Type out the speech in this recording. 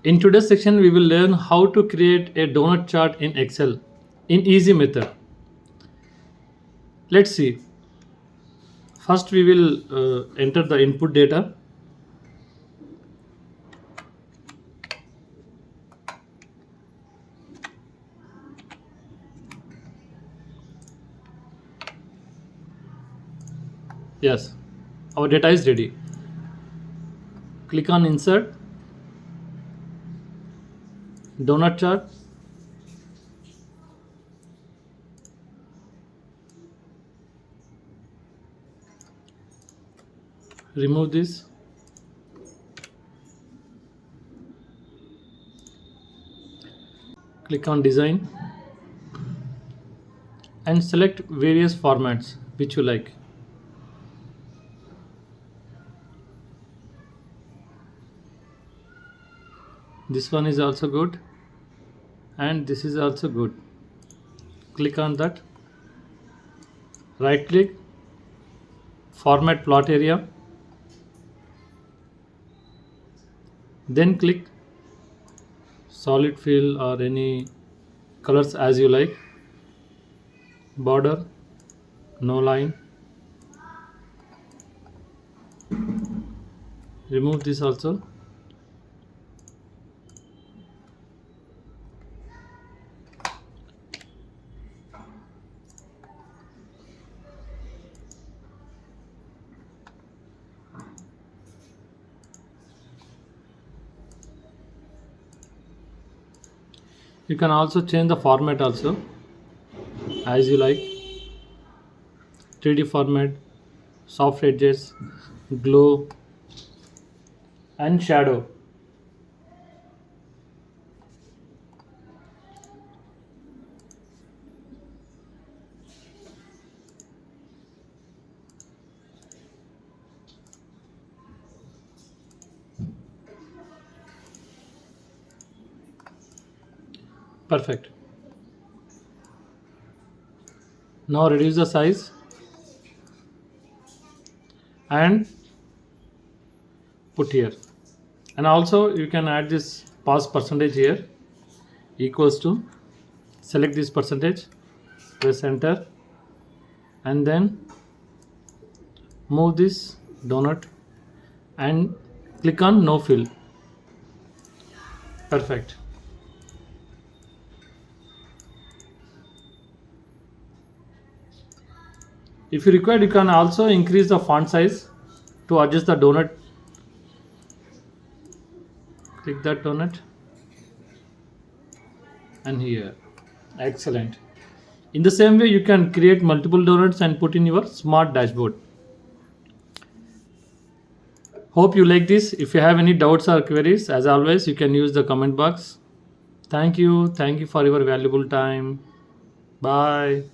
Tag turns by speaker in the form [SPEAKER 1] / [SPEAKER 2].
[SPEAKER 1] In today's section, we will learn how to create a donut chart in Excel in easy method. Let's see. First, we will enter the input data. Yes, our data is ready. Click on Insert, Donut Chart. Remove this. Click on Design and select various formats which you like. This one is also good, and this is also good. Click on that. Right click, Format Plot Area. Then click solid fill or any colors as you like. Border, no line. Remove this also. You can also change the format also as you like. 3D format, soft edges, glow, and shadow. Perfect. Now reduce the size and put here. And also you can add this pause percentage here, equals to, select this percentage, press enter, and then move this donut and click on no fill. Perfect. If you require, you can also increase the font size to adjust the donut. Click that donut and here. Excellent. In the same way, you can create multiple donuts and put in your smart dashboard. Hope you like this. If you have any doubts or queries, as always, you can use the comment box. Thank you. Thank you for your valuable time. Bye.